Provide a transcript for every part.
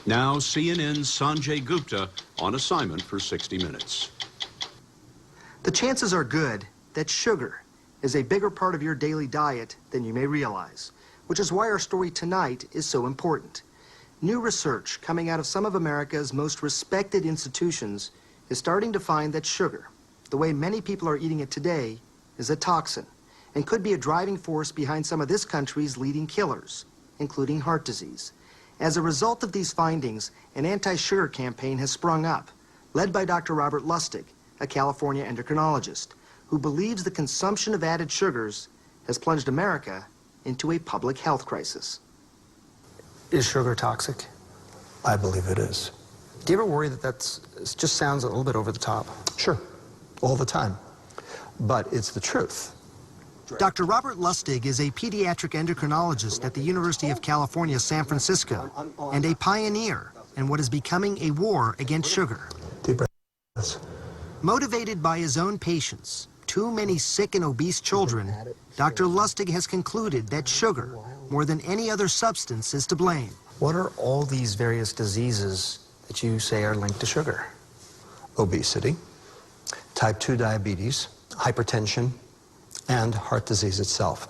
Now CNN's Sanjay Gupta on assignment for 60 Minutes. The chances are good that sugar is a bigger part of your daily diet than you may realize, which is why our story tonight is so important. New research coming out of some of America's most respected institutions is starting to find that sugar, the way many people are eating it today, is a toxin and could be a driving force behind some of this country's leading killers, including heart disease. As a result of these findings, an anti-sugar campaign has sprung up, led by Dr. Robert Lustig, a California endocrinologist, who believes the consumption of added sugars has plunged America into a public health crisis. Is sugar toxic? I believe it is. Do you ever worry that it just sounds a little bit over the top? Sure, all the time. But it's the truth. Dr. Robert Lustig is a pediatric endocrinologist at the University of California, San Francisco, and a pioneer in what is becoming a war against sugar. Deep breaths. Motivated by his own patients, too many sick and obese children, Dr. Lustig has concluded that sugar, more than any other substance, is to blame. What are all these various diseases that you say are linked to sugar? Obesity, type 2 diabetes, hypertension, and heart disease itself.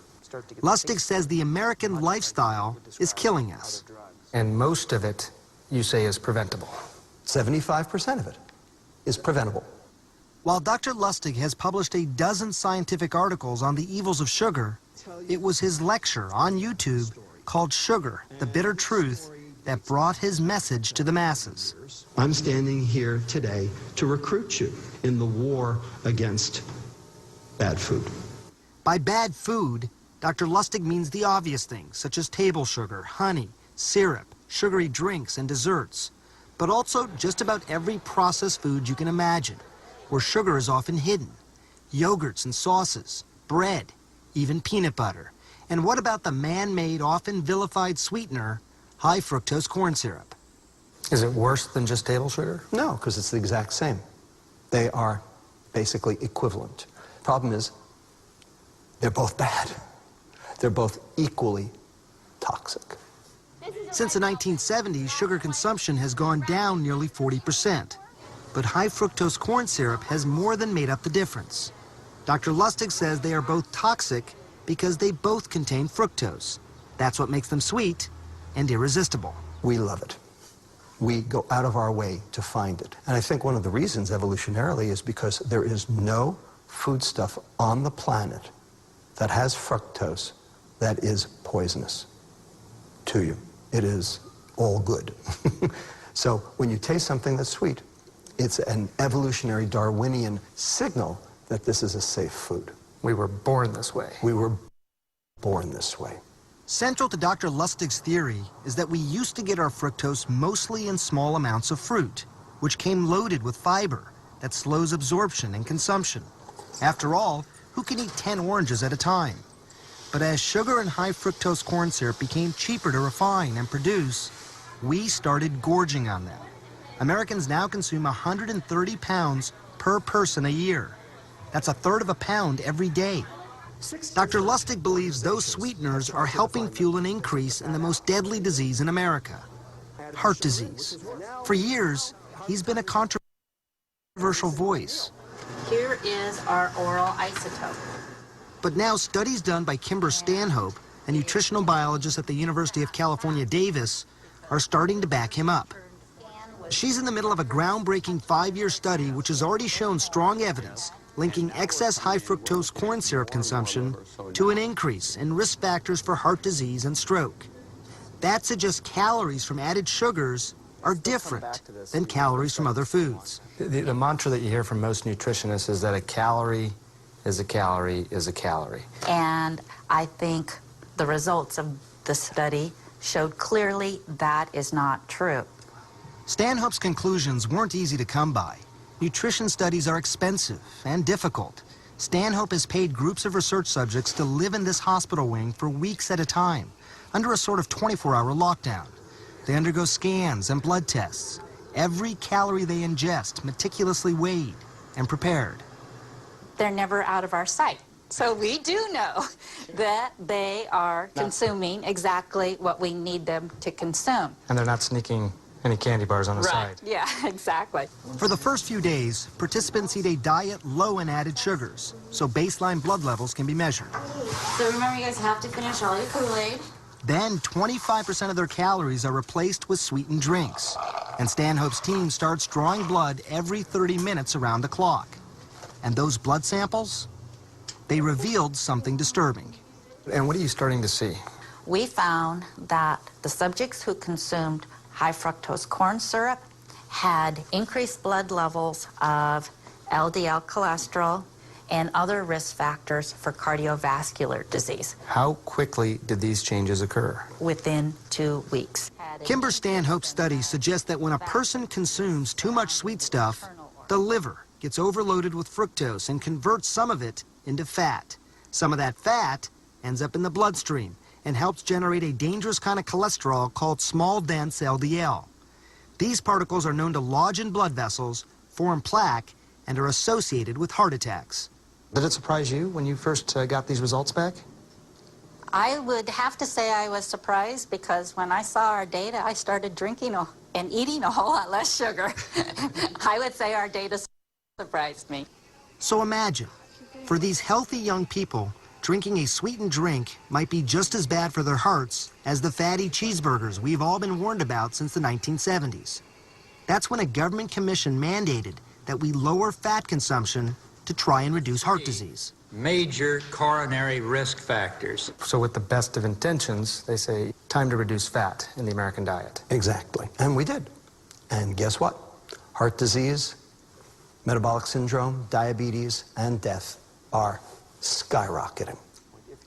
Lustig says the American lifestyle is killing us. And most of it, you say, is preventable. 75% of it is preventable. While Dr. Lustig has published a dozen scientific articles on the evils of sugar, it was his lecture on YouTube called Sugar, the Bitter Truth that brought his message to the masses. I'm standing here today to recruit you in the war against bad food. By bad food, Dr. Lustig means the obvious things, such as table sugar, honey, syrup, sugary drinks, and desserts, but also just about every processed food you can imagine, where sugar is often hidden. Yogurts and sauces, bread, even peanut butter. And what about the man-made, often vilified sweetener, high fructose corn syrup? Is it worse than just table sugar? No, because it's the exact same. They are basically equivalent. Problem is, they're both bad. They're both equally toxic. Since the 1970s, sugar consumption has gone down nearly 40%. But high fructose corn syrup has more than made up the difference. Dr. Lustig says they are both toxic because they both contain fructose. That's what makes them sweet and irresistible. We love it. We go out of our way to find it. And I think one of the reasons evolutionarily is because there is no foodstuff on the planet that has fructose that is poisonous to you. It is all good. So when you taste something that's sweet, it's an evolutionary Darwinian signal that this is a safe food. We were born this way. We were born this way. Central to Dr. Lustig's theory is that we used to get our fructose mostly in small amounts of fruit, which came loaded with fiber that slows absorption and consumption. After all, who can eat 10 oranges at a time? But as sugar and high fructose corn syrup became cheaper to refine and produce, we started gorging on them. Americans now consume 130 pounds per person a year. That's a third of a pound every day. Dr. Lustig believes those sweeteners are helping fuel an increase in the most deadly disease in America, heart disease. For years, he's been a controversial voice. Here is our oral isotope. But now studies done by Kimber Stanhope, a nutritional biologist at the University of California, Davis, are starting to back him up. She's in the middle of a groundbreaking 5-year study which has already shown strong evidence linking excess high fructose corn syrup consumption to an increase in risk factors for heart disease and stroke. That suggests calories from added sugars are different than calories from other foods. The mantra that you hear from most nutritionists is that a calorie is a calorie is a calorie. And I think the results of the study showed clearly that is not true. Stanhope's conclusions weren't easy to come by. Nutrition studies are expensive and difficult. Stanhope has paid groups of research subjects to live in this hospital wing for weeks at a time, under a sort of 24-hour lockdown. They undergo scans and blood tests. Every calorie they ingest meticulously weighed and prepared. They're never out of our sight. So we do know that they are consuming exactly what we need them to consume. And they're not sneaking Any candy bars on the side. Yeah, exactly. For the first few days, participants eat a diet low in added sugars, so baseline blood levels can be measured. So remember, you guys have to finish all your Kool-Aid. Then 25% of their calories are replaced with sweetened drinks. And Stanhope's team starts drawing blood every 30 minutes around the clock. And those blood samples, they revealed something disturbing. And what are you starting to see? We found that the subjects who consumed high fructose corn syrup had increased blood levels of LDL cholesterol and other risk factors for cardiovascular disease How quickly did these changes occur? within 2 weeks. Kimber Stanhope's study suggests that when a person consumes too much sweet stuff, the liver gets overloaded with fructose and converts some of it into fat. Some of that fat ends up in the bloodstream and helps generate a dangerous kind of cholesterol called small dense LDL. These particles are known to lodge in blood vessels, form plaque, and are associated with heart attacks. Did it surprise you when you first got these results back? I would have to say I was surprised because when I saw our data, I started drinking and eating a whole lot less sugar. I would say our data surprised me. So imagine, for these healthy young people, drinking a sweetened drink might be just as bad for their hearts as the fatty cheeseburgers we've all been warned about since the 1970s. That's when a government commission mandated that we lower fat consumption to try and reduce heart disease. Major coronary risk factors. So with the best of intentions, they say, time to reduce fat in the American diet. Exactly. And we did. And guess what? Heart disease, metabolic syndrome, diabetes, and death are skyrocketing.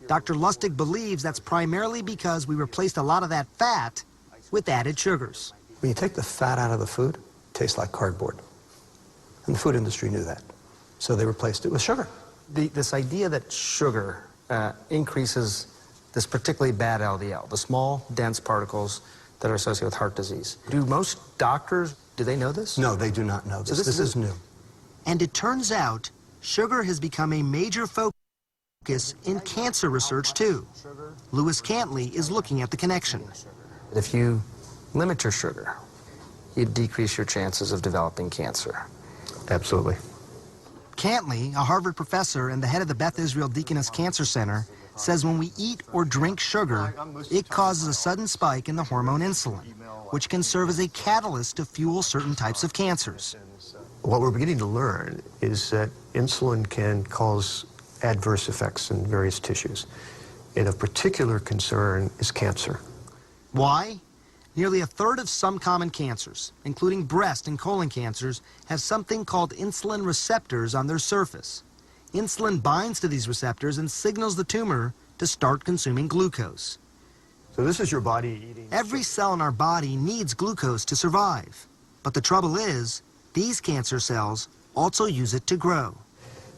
Dr. Lustig believes that's primarily because we replaced a lot of that fat with added sugars. When you take the fat out of the food, it tastes like cardboard. And the food industry knew that. So they replaced it with sugar. This idea that sugar increases this particularly bad LDL, the small, dense particles that are associated with heart disease. Do most doctors, do they know this? No, they do not know this. This is new. And it turns out sugar has become a major focus in cancer research too. Lewis Cantley is looking at the connection. If you limit your sugar, you decrease your chances of developing cancer. Absolutely. Cantley, a Harvard professor and the head of the Beth Israel Deaconess Cancer Center, says when we eat or drink sugar, it causes a sudden spike in the hormone insulin, which can serve as a catalyst to fuel certain types of cancers. What we're beginning to learn is that insulin can cause adverse effects in various tissues. And of particular concern is cancer. Why? Nearly a third of some common cancers, including breast and colon cancers, have something called insulin receptors on their surface. Insulin binds to these receptors and signals the tumor to start consuming glucose. So this is your body eating... Every cell in our body needs glucose to survive. But the trouble is, these cancer cells also use it to grow.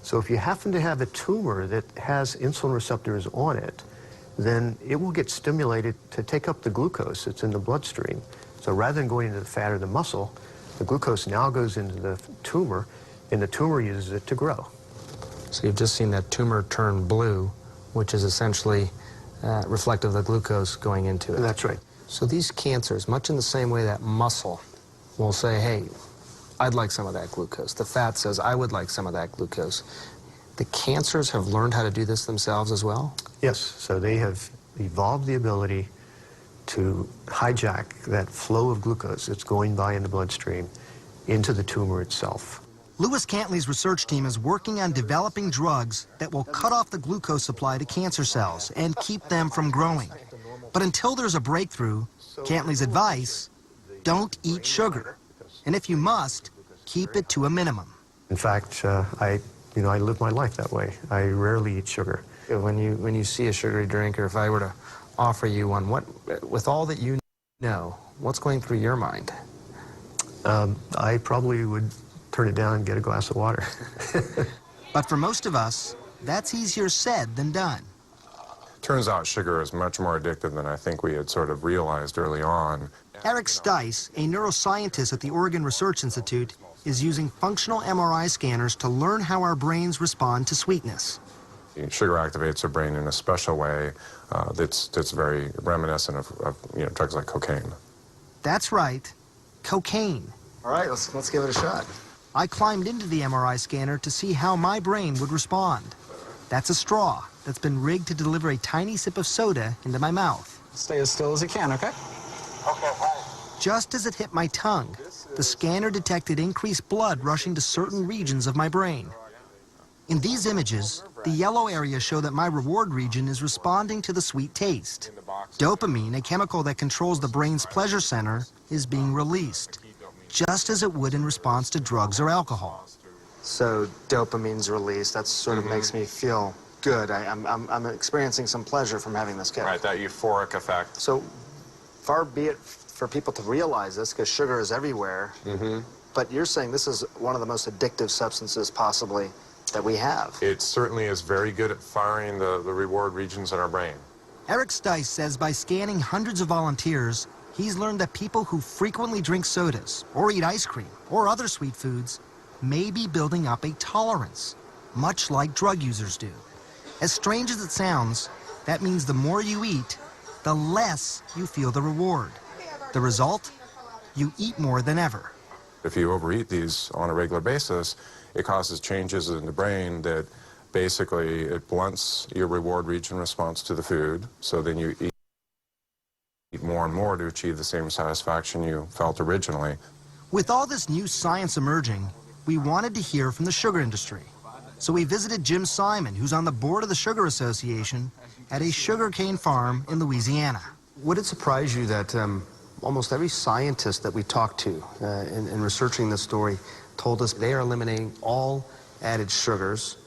So if you happen to have a tumor that has insulin receptors on it, then it will get stimulated to take up the glucose that's in the bloodstream. So rather than going into the fat or the muscle, the glucose now goes into the tumor, and the tumor uses it to grow. So you've just seen that tumor turn blue, which is essentially reflective of the glucose going into it. That's right. So these cancers, much in the same way that muscle will say, hey, I'd like some of that glucose. The fat says, I would like some of that glucose. The cancers have learned how to do this themselves as well? Yes, so they have evolved the ability to hijack that flow of glucose that's going by in the bloodstream into the tumor itself. Lewis Cantley's research team is working on developing drugs that will cut off the glucose supply to cancer cells and keep them from growing. But until there's a breakthrough, Cantley's advice, don't eat sugar. And if you must, keep it to a minimum. In fact, I live my life that way. I rarely eat sugar. When you see a sugary drink, or if I were to offer you one, with all that you know, what's going through your mind? I probably would turn it down and get a glass of water. But for most of us, that's easier said than done. Turns out sugar is much more addictive than I think we had sort of realized early on. Eric Stice, a neuroscientist at the Oregon Research Institute, is using functional MRI scanners to learn how our brains respond to sweetness. Sugar activates our brain in a special way that's very reminiscent of drugs like cocaine. That's right. cocaine. All right, let's give it a shot. I climbed into the MRI scanner to see how my brain would respond. That's a straw that's been rigged to deliver a tiny sip of soda into my mouth. Stay as still as you can, okay? Just as it hit my tongue, the scanner detected increased blood rushing to certain regions of my brain. In these images, the yellow areas show that my reward region is responding to the sweet taste. Dopamine, a chemical that controls the brain's pleasure center, is being released, just as it would in response to drugs or alcohol. So dopamine's released. That sort of makes me feel good. I'm experiencing some pleasure from having this kick. Right, that euphoric effect. So far be it for people to realize this, because sugar is everywhere. But you're saying this is one of the most addictive substances possibly that we have. It certainly is very good at firing the reward regions in our brain. Eric Stice says by scanning hundreds of volunteers, he's learned that people who frequently drink sodas or eat ice cream or other sweet foods may be building up a tolerance, much like drug users do. As strange as it sounds, that means the more you eat, the less you feel the reward. The result? You eat more than ever. If you overeat these on a regular basis, it causes changes in the brain that basically it blunts your reward region response to the food, so then you eat more and more to achieve the same satisfaction you felt originally. With all this new science emerging, we wanted to hear from the sugar industry. So we visited Jim Simon, who's on the board of the Sugar Association, at a sugarcane farm in Louisiana. Would it surprise you that almost every scientist that we talked to in researching this story told us they are eliminating all added sugars?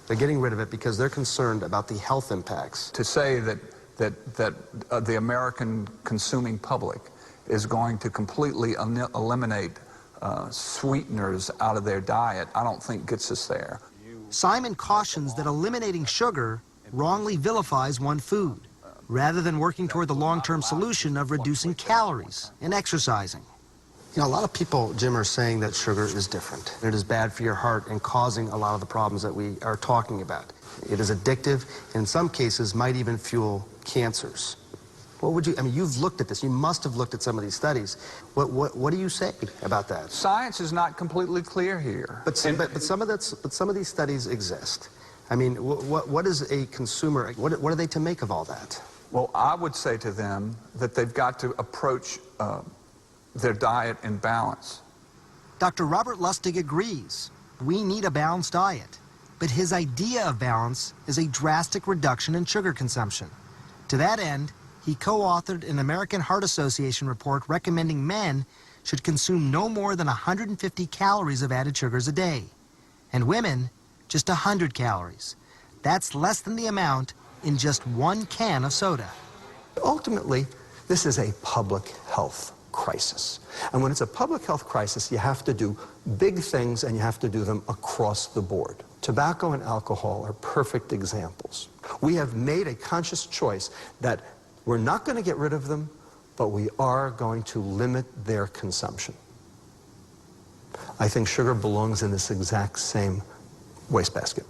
They're getting rid of it because they're concerned about the health impacts. To say that the American consuming public is going to completely eliminate sweeteners out of their diet, I don't think gets us there. Simon cautions that eliminating sugar wrongly vilifies one food, rather than working toward the long-term solution of reducing calories and exercising. You know, a lot of people, Jim, are saying that sugar is different. It is bad for your heart and causing a lot of the problems that we are talking about. It is addictive, and in some cases might even fuel cancers. What would you, I mean, you've looked at this. You must have looked at some of these studies. What do you say about that? Science is not completely clear here. But some of these studies exist. I mean, what is a consumer, what are they to make of all that? Well, I would say to them that they've got to approach their diet in balance. Dr. Robert Lustig agrees. We need a balanced diet. But his idea of balance is a drastic reduction in sugar consumption. To that end, he co-authored an American Heart Association report recommending men should consume no more than 150 calories of added sugars a day, and women just 100 calories. That's less than the amount in just one can of soda. Ultimately, this is a public health crisis. And when it's a public health crisis, you have to do big things, and you have to do them across the board. Tobacco and alcohol are perfect examples. We have made a conscious choice that we're not going to get rid of them, but we are going to limit their consumption. I think sugar belongs in this exact same wastebasket.